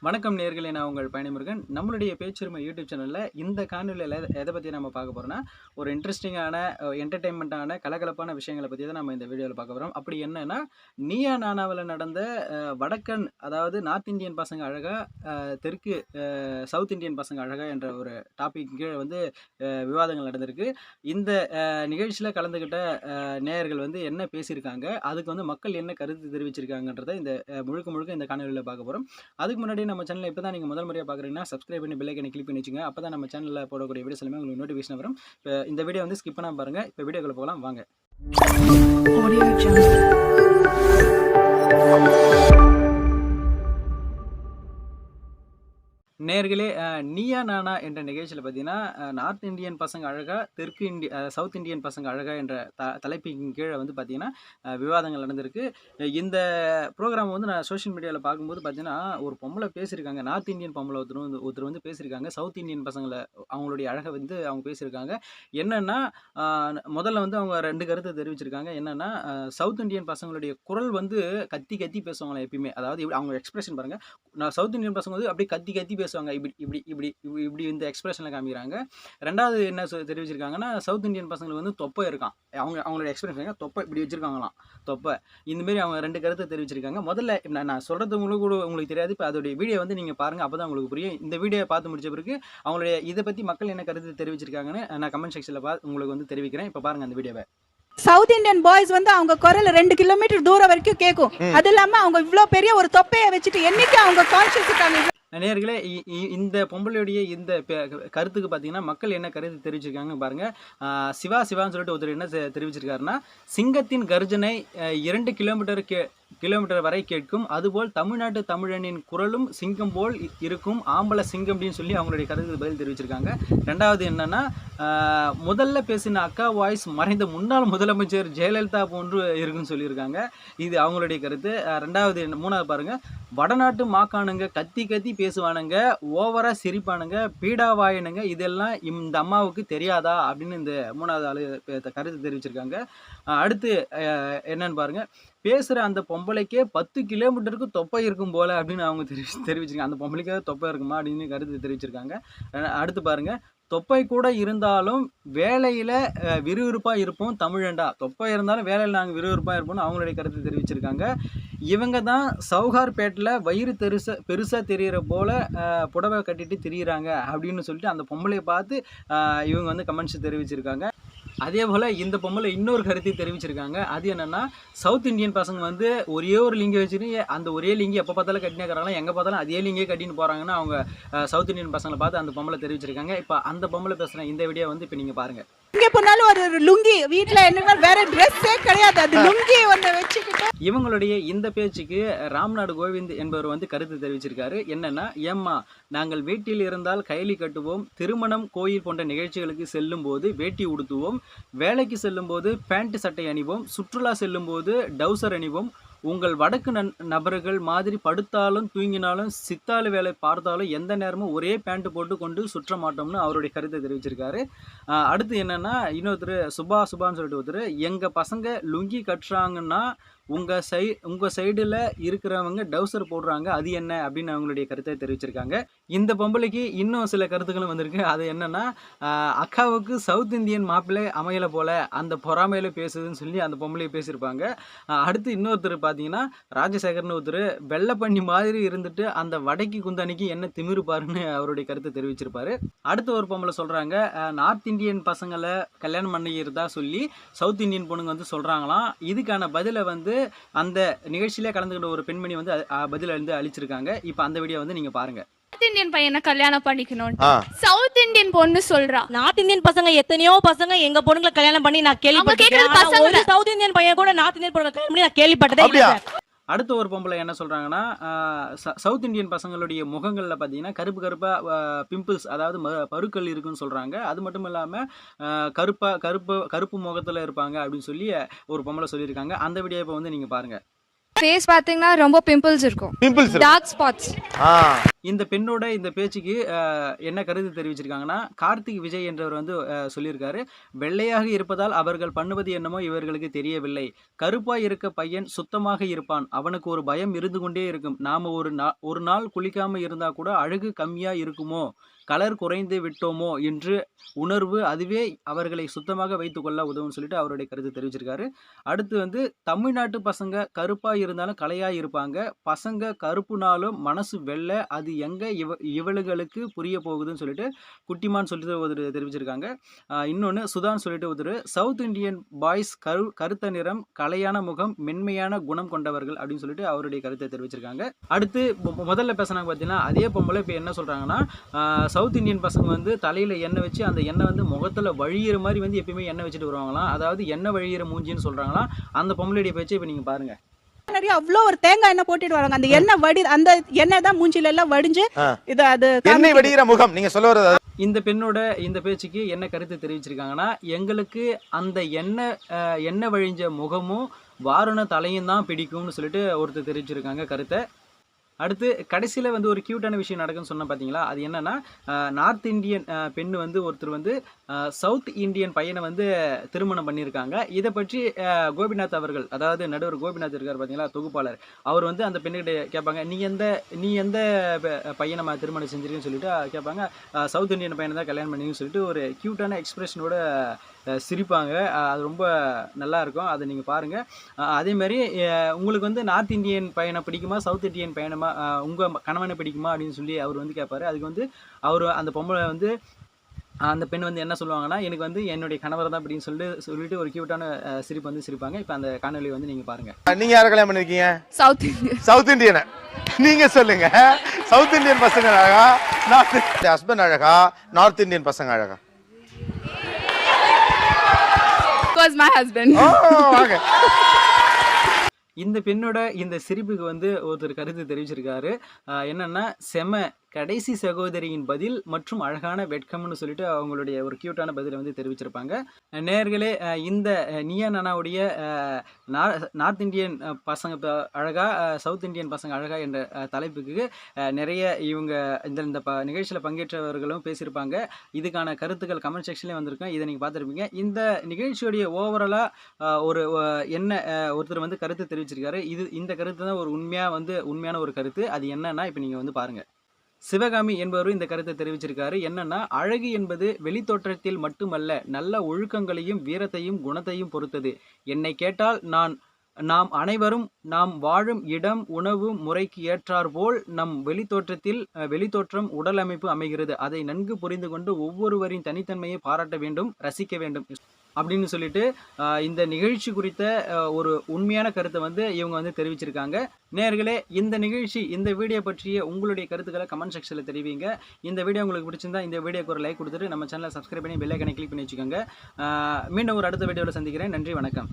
வணக்கம் நேயர்களே, நான் உங்கள் பயணிமுருகன். நம்மளுடைய பேச்சுரிமை யூடியூப் சேனலில் இந்த காணொலியில் எதை பற்றி நம்ம பார்க்க போகிறோம்னா, ஒரு இன்ட்ரெஸ்டிங்கான என்டர்டெயின்மெண்ட்டான கலகலப்பான விஷயங்களை பற்றி தான் நம்ம இந்த வீடியோவில் பார்க்க போகிறோம். அப்படி என்னன்னா, நீயா நானாவில் நடந்த வடக்கன், அதாவது நார்த் இந்தியன் பசங்க அழகா, தெற்கு சவுத் இந்தியன் பசங்க அழகா என்ற ஒரு டாபிக் கீழே வந்து விவாதங்கள் நடந்திருக்கு. இந்த நிகழ்ச்சியில் கலந்துக்கிட்ட நேயர்கள் வந்து என்ன பேசியிருக்காங்க, அதுக்கு வந்து மக்கள் என்ன கருத்து தெரிவிச்சிருக்காங்கன்றதை இந்த முழுக்க இந்த காணொலியில் பார்க்க போகிறோம். அதுக்கு முன்னாடி நம்ம சேனலில் இப்போ தான் நீங்கள் முதல் முறையாக பார்க்குறீங்கன்னா சப்ஸ்கிரைப் பண்ணி பெல் ஐக்கனை கிளிக் பண்ணி வச்சுங்க. அப்போ தான் நம்ம சேனலில் போடக்கூடிய வீடியோஸ் எல்லாமே உங்களுக்கு நோட்டிஃபிகேஷன் வரும். இப்போ இந்த வீடியோ வந்து ஸ்கிப் பண்ணாமல் பாருங்கள். இப்போ வீடியோக்குள்ள போகலாம் வாங்க. நேர்களே, நீயா நானா என்ற நிகழ்ச்சியில் பார்த்தீங்கன்னா, நார்த் இந்தியன் பசங்க அழகா, சவுத் இந்தியன் பசங்க அழகா என்ற தலைப்பின் கீழே வந்து பார்த்தீங்கன்னா விவாதங்கள் நடந்திருக்கு. இந்த ப்ரோக்ராம் வந்து நான் சோஷியல் மீடியாவில் பார்க்கும்போது பார்த்தீங்கன்னா, ஒரு பொம்பளை பேசியிருக்காங்க. நார்த் இந்தியன் பொம்பளை ஒருத்தர் வந்து பேசியிருக்காங்க. சவுத் இந்தியன் பசங்களை அவங்களுடைய அழகை வந்து அவங்க பேசியிருக்காங்க. என்னென்னா, முதல்ல வந்து அவங்க 2 கருத்தை தெரிவிச்சிருக்காங்க. என்னென்னா, சவுத் இந்தியன் பசங்களுடைய குரல் வந்து கத்தி கத்தி பேசுவாங்களா எப்பயுமே. அதாவது அவங்க எக்ஸ்பிரஷன் பாருங்கள். நான் சவுத் இந்தியன் பசங்க வந்து அப்படியே கத்தி கத்தி பேசுவாங்க. இப்படி இப்படி இப்படி இப்படி இந்த எக்ஸ்பிரஷனில் காமிக்கிறாங்க. ரெண்டாவது என்ன தெரிவிச்சிருக்காங்கன்னா, சவுத் இந்தியன் பசங்களுக்கு வந்து தொப்பை இருக்கான். அவங்களோட எக்ஸ்பிரஷன் தொப்பை இப்படி வச்சிருக்காங்களாம். தொப்பை இந்தமாரி அவங்க 2 கருத்தை தெரிவிச்சிருக்காங்க. முதல்ல நான் சொல்கிறது உங்களுக்கு தெரியாது. இப்போ அதோடைய வீடியோ வந்து நீங்கள் பாருங்கள். அப்போ தான் உங்களுக்கு புரியும். இந்த வீடியோ பார்த்து முடிச்ச பிறகு அவங்களுடைய இதை பற்றி மக்கள் என்ன கருத்து தெரிவிச்சிருக்காங்கன்னு நான் கமெண்ட் செக்ஷனில் உங்களுக்கு வந்து தெரிவிக்கிறேன். இப்போ பாருங்கள் அந்த வீடியோவை. சவுத் இந்தியன் பாய்ஸ் வந்து அவங்க குரல் 2 கிலோமீட்டர் தூரம் வரைக்கும் கேட்கும். அது இல்லாம அவங்க இவ்வளவு பெரிய ஒரு தொப்பையை வச்சுட்டு என்னைக்கு அவங்க கான்சியஸ் இருக்காங்க. நேயர்களே, இந்த பொம்பளையுடைய இந்த கருத்துக்கு பார்த்தீங்கன்னா மக்கள் என்ன கருத்து தெரிவிச்சிருக்காங்க பாருங்க. சிவான்னு சொல்லிட்டு ஒருத்தர் என்ன தெரிவிச்சிருக்காருன்னா, சிங்கத்தின் கர்ஜனை 2 கிலோமீட்டர் வரை கேட்கும். அதுபோல் தமிழ்நாட்டு தமிழனின் குரலும் சிங்கம் போல் இருக்கும். ஆம்பளை சிங்கம் அப்படின்னு சொல்லி அவங்களுடைய கருத்து பதில் தெரிவிச்சிருக்காங்க. ரெண்டாவது என்னன்னா, முதல்ல பேசின அக்கா வாய்ஸ் மறைந்த முன்னாள் முதலமைச்சர் ஜெயலலிதா போன்று இருக்குன்னு சொல்லியிருக்காங்க. இது அவங்களுடைய கருத்து. மூணாவது பாருங்க, வடநாட்டு மாக்கானுங்க கத்தி கத்தி பேசுவானுங்க, ஓவரா சிரிப்பானுங்க, பீடாவாயினுங்க, இதெல்லாம் இந்த அம்மாவுக்கு தெரியாதா அப்படின்னு இந்த 3வது ஆளு கருத்து தெரிவிச்சிருக்காங்க. அடுத்து என்னன்னு பாருங்க, பேசுகிற அந்த பொம்பளைக்கே 10 கிலோமீட்டருக்கு தொப்பை இருக்கும் போல அப்படின்னு அவங்க தெரிவிச்சிருக்காங்க. அந்த பொம்பளைக்கே தொப்பை இருக்குமா அப்படின்னு கருத்து தெரிவிச்சிருக்காங்க. அடுத்து பாருங்க, தொப்பை கூட இருந்தாலும் வேலையில் விறுவிறுப்பாக இருப்போம் தமிழண்டா. தொப்பை இருந்தாலும் வேலையில் நாங்கள் விறுவிறுப்பாக இருப்போம்னு அவங்களுடைய கருத்து தெரிவிச்சிருக்காங்க. இவங்க தான் சவுகார்பேட்டில் வயிறு பெருசாக தெரிகிற போல் புடவை கட்டிட்டு திரியிறாங்க அப்படின்னு சொல்லிட்டு அந்த பொம்பளையை பார்த்து இவங்க வந்து கமெண்ட்ஸ் தெரிவிச்சிருக்காங்க. அதே போல் இந்த பொம்பளை இன்னொரு கருத்தை தெரிவிச்சிருக்காங்க. அது என்னென்னா, சவுத் இந்தியன் பசங்க வந்து ஒரே ஒரு லிங்கை வச்சுட்டு அந்த ஒரே லிங்கி எப்போ பார்த்தாலும் கட்டினாக்கிறாங்களா, எங்கே பார்த்தாலும் அதே லிங்கே கட்டின்னு போகிறாங்கன்னு அவங்க சவுத் இந்தியன் பசங்களை பார்த்து அந்த பொம்பளை தெரிவிச்சிருக்காங்க. இப்போ அந்த பொம்பளை பேசுகிற இந்த வீடியோ வந்து இப்போ நீங்கள் பாருங்கள். இங்கே போனாலும் ஒரு லுங்கி, வீட்டில் என்ன வேற ட்ரெஸ்ஸே கிடையாது, அது லுங்கி ஒன்று வச்சுக்கிட்டு. இவங்களுடைய இந்த பேச்சுக்கு ராம்நாடு கோவிந்த் என்பவர் வந்து கருத்து தெரிவிச்சிருக்காரு. என்னன்னா, ஏம்மா நாங்கள் வீட்டில் இருந்தால் கைலி கட்டுவோம், திருமணம் கோயில் போன்ற நிகழ்ச்சிகளுக்கு செல்லும் போது வேட்டி உடுத்துவோம், வேலைக்கு செல்லும் போது பேண்ட் சட்டை அணிவோம், சுற்றுலா செல்லும் போது டவுசர் அணிவோம், உங்கள் வடக்கு நபர்கள் மாதிரி படுத்தாலும் தூங்கினாலும் சித்தாளு வேலை பார்த்தாலும் எந்த நேரமும் ஒரே பேண்ட் போட்டு கொண்டு சுற்ற மாட்டோம்னு அவருடைய கருத்தை தெரிவிச்சிருக்காரு. அடுத்து என்னன்னா, இன்னொருத்தர் சுபான்னு சொல்லிட்டு ஒருத்தர், எங்கள் பசங்க லுங்கி கட்டுறாங்கன்னா உங்கள் சைடில் இருக்கிறவங்க டவுசர் போடுறாங்க, அது என்ன அப்படின்னு அவங்களுடைய கருத்தை தெரிவிச்சிருக்காங்க. இந்த பொம்பளைக்கு இன்னும் சில கருத்துக்களும் வந்திருக்கு. அது என்னன்னா, அக்காவுக்கு சவுத் இந்தியன் மாப்பிள்ளை அமையலை போல அந்த பொறாமையில பேசுதுன்னு சொல்லி அந்த பொம்பளையை பேசியிருப்பாங்க. அடுத்து இன்னொருத்தர் பார்த்தீங்கன்னா, ராஜசேகர்னு ஒருத்தர், வெள்ளை பண்ணி மாதிரி இருந்துட்டு அந்த வடக்கி குந்தானிக்கு என்ன திமிரு பாருன்னு அவருடைய கருத்தை தெரிவிச்சிருப்பாரு. அடுத்து ஒரு பொம்பளை சொல்கிறாங்க, நார்த் இந்தியன் பசங்களை கல்யாணம் பண்ணிக்கிறதா சொல்லி சவுத் இந்தியன் பொண்ணுங்க வந்து சொல்கிறாங்களாம். இதுக்கான பதிலை வந்து அந்த நிகழ்ச்சியிலே கலந்துக்கிட்ட ஒரு பெண்மணி வந்து பதில் வந்து அளிச்சிருக்காங்க. இப்போ அந்த வீடியோ வந்து நீங்க பாருங்க. நார்த் இந்தியன் பையனை கல்யாணம் பண்ணிக்கணும், சவுத் இந்தியன் பொண்ணு சொல்றா. நார்த் இந்தியன் பசங்க எத்தனையோ பசங்க எங்க பொண்ணுங்களை கல்யாணம் பண்ணி நான் கேள்விப்பட்டிருக்கேன். ஒரு சவுத் இந்தியன் பையன் கூட நார்த் இந்தியன் பொண்ணு கல்யாணம் பண்ணி நான் கேள்விப்பட்டதே இல்ல. அடுத்த ஒரு பொம்பளை என்ன சொல்றாங்கன்னா, சவுத் இந்தியன் பசங்களுடைய முகங்கள்ல பார்த்தீங்கன்னா கருப்பா பிம்பிள்ஸ், அதாவது பருக்கள் இருக்குன்னு சொல்றாங்க. அது மட்டும் இல்லாம கருப்பு முகத்துல இருப்பாங்க அப்படின்னு சொல்லி ஒரு பொம்பளை சொல்லியிருக்காங்க. அந்த வீடியோ இப்போ வந்து நீங்க பாருங்க. ஃபேஸ் பாத்தீங்கன்னா ரொம்ப பிம்பிள்ஸ் இருக்கும், பிம்பிள்ஸ் டார்க் ஸ்பாட்ஸ். இந்த பெண்ணோட இந்த பேச்சுக்கு என்ன கருத்து தெரிவிச்சிருக்காங்கன்னா, கார்த்திக் விஜய் என்றவர் வந்து சொல்லியிருக்காரு, வெள்ளையாக இருப்பதால் அவர்கள் பண்ணுவது என்னமோ இவர்களுக்கு தெரியவில்லை. கருப்பாய் இருக்க பையன் சுத்தமாக இருப்பான், அவனுக்கு ஒரு பயம் இருந்து கொண்டே இருக்கும். நாம ஒரு நாள் குளிக்காம இருந்தா கூட அழகு கம்மியா இருக்குமோ, கலர் குறைந்து விட்டோமோ என்று உணர்வு, அதுவே அவர்களை சுத்தமாக வைத்துக் கொள்ள உதவும் சொல்லிட்டு அவருடைய கருத்து தெரிவிச்சிருக்காரு. அடுத்து வந்து தமிழ்நாட்டு பசங்க கருப்பா இருந்தாலும் கலையா இருப்பாங்க, பசங்க கருப்புனாலும் மனசு வெள்ளை, அது எங்க இவளுகளுக்கு புரிய போகுதுன்னு சொல்லிட்டு குட்டிமான் சொல்லிட்டு ஒரு தெரிவிச்சிருக்காங்க. இன்னொன்று சுதான் சொல்லிட்டு ஒரு சவுத் இந்தியன் பாய்ஸ் கருத்த நிறம், கலையான முகம், மென்மையான குணம் கொண்டவர்கள் அப்படின்னு சொல்லிட்டு அவருடைய கருத்தை தெரிவிச்சிருக்காங்க. அடுத்து முதல்ல பேசினாங்க பார்த்தீங்கன்னா, அதே பொம்பளை இப்போ என்ன சொல்றாங்கன்னா, சவுத் இந்தியன் பசங்க வந்து தலையில எண்ணெய் வச்சு அந்த எண்ணெய் வந்து முகத்துல வழியிற மாதிரி வந்து எப்பயுமே எண்ணெய் வச்சுட்டு வருவாங்களாம், அதாவது எண்ணெய் வழியிற மூஞ்சின்னு சொல்றாங்களாம். அந்த பொம்பளைடைய பேச்சு இப்போ நீங்க பாருங்க. நிறைய அவ்வளோ ஒரு தேங்காய் எண்ணெய் போட்டுட்டு வராங்க, அந்த எண்ணெய் அந்த எண்ணெய் தான் மூஞ்சில எல்லாம் வடிஞ்சு இது அது எண்ணெய் வடிகிற முகம் நீங்க சொல்ல வரது. இந்த பெண்ணோட இந்த பேச்சுக்கு என்ன கருத்து தெரிவிச்சிருக்காங்கன்னா, எங்களுக்கு அந்த எண்ணெய் வழிஞ்ச முகமும் வாரண தலையும் தான் பிடிக்கும்னு சொல்லிட்டு ஒருத்தர் தெரிவிச்சிருக்காங்க கருத்தை. அடுத்து கடைசியில் வந்து ஒரு க்யூட்டான விஷயம் நடக்குன்னு சொன்ன பார்த்தீங்களா, அது என்னன்னா, நார்த் இந்தியன் பெண்ணு வந்து ஒருத்தர் வந்து சவுத் இந்தியன் பையனை வந்து திருமணம் பண்ணியிருக்காங்க. இதை பற்றி கோபிநாத் அவர்கள், அதாவது நடுவர் கோபிநாத் இருக்கார் பார்த்தீங்களா, தொகுப்பாளர், அவர் வந்து அந்த பெண்ணுக்கிட்ட கேட்பாங்க, நீ எந்த பையனை திருமணம் செஞ்சிருக்கேன்னு சொல்லிட்டு கேட்பாங்க. சவுத் இந்தியன் பையனை தான் கல்யாணம் பண்ணிங்கன்னு சொல்லிட்டு ஒரு க்யூட்டான எக்ஸ்பிரஷனோட சிரிப்பாங்க. அது ரொம்ப நல்லா இருக்கும், அதை நீங்கள் பாருங்கள். அதேமாதிரி உங்களுக்கு வந்து நார்த் இந்தியன் பையனை பிடிக்குமா, சவுத் இந்தியன் பையனை உங்கள் கணவனை பிடிக்குமா அப்படின்னு சொல்லி அவர் வந்து கேட்பாரு. அதுக்கு வந்து அந்த பொம்பளை வந்து அந்த பெண் வந்து என்ன சொல்லுவாங்கன்னா, எனக்கு வந்து என்னுடைய கணவர் தான் அப்படின்னு சொல்லிட்டு ஒரு கியூட்டான சிரிப்பு வந்து சிரிப்பாங்க. இப்போ அந்த காணொலி வந்து நீங்கள் பாருங்கள். நீங்க யாரை கல்யாணம் பண்ணிருக்கீங்க? South Indian. நீங்க சொல்லுங்க, சவுத் இந்தியன் பசங்க அழகா, ஹஸ்பண்ட் அழகா, நார்த் இந்தியன் பசங்க அழகா? my husband. இந்த பெண்ணோட இந்த சிரிப்புக்கு வந்து ஒருத்தர் கருத்து தெரிவிச்சிருக்காரு. என்னன்னா, செம கடைசி சகோதரியின் பதில் மற்றும் அழகான வெட்கம்னு சொல்லிட்டு அவங்களுடைய ஒரு கியூட்டான பதிலை வந்து தெரிவிச்சிருப்பாங்க. நேயர்களே, இந்த நியா நானாவுடைய நார்த் இந்தியன் பசங்க அழகா, சவுத் இந்தியன் பசங்க அழகா என்ற தலைப்புக்கு நிறைய இவங்க இந்த நிகழ்ச்சியில் பங்கேற்றவர்களும் பேசியிருப்பாங்க. இதுக்கான கருத்துக்கள் கமெண்ட் செக்ஷன்லேயே வந்திருக்கேன், இதை நீங்கள் பார்த்துருப்பீங்க. இந்த நிகழ்ச்சியுடைய ஓவராலாக என்ன ஒருத்தர் வந்து கருத்து தெரிவிச்சிருக்காரு. இந்த கருத்து தான் ஒரு உண்மையான ஒரு கருத்து. அது என்னன்னா, இப்போ நீங்கள் வந்து பாருங்கள். சிவகாமி என்பவரும் இந்த கருத்தை தெரிவிச்சிருக்காரு. என்னன்னா, அழகு என்பது வெளித்தோற்றத்தில் மட்டுமல்ல, நல்ல ஒழுக்கங்களையும் வீரத்தையும் குணத்தையும் பொறுத்தது. என்னை கேட்டால் நாம் அனைவரும் நாம் வாழும் இடம், உணவு முறைக்கு ஏற்றாற்போல் நம் வெளித்தோற்றம் உடல் அமைப்பு அமைகிறது. அதை நன்கு புரிந்து கொண்டு ஒவ்வொருவரின் தனித்தன்மையை பாராட்ட வேண்டும், ரசிக்க வேண்டும் அப்படின்னு சொல்லிட்டு இந்த நிகழ்ச்சி குறித்த ஒரு உண்மையான கருத்தை வந்து இவங்க வந்து தெரிவிச்சிருக்காங்க. நேயர்களே, இந்த வீடியோ பற்றிய உங்களுடைய கருத்துக்களை கமெண்ட் செக்ஷனில் தெரிவிங்க. இந்த வீடியோ உங்களுக்கு பிடிச்சிருந்தா இந்த வீடியோக்கு ஒரு லைக் கொடுத்துட்டு நம்ம சேனலை சப்ஸ்கிரைப் பண்ணி பெல் ஐகானை கிளிக் பண்ணி வச்சுக்கோங்க. மீண்டும் ஒரு அடுத்த வீடியோவில் சந்திக்கிறேன். நன்றி, வணக்கம்.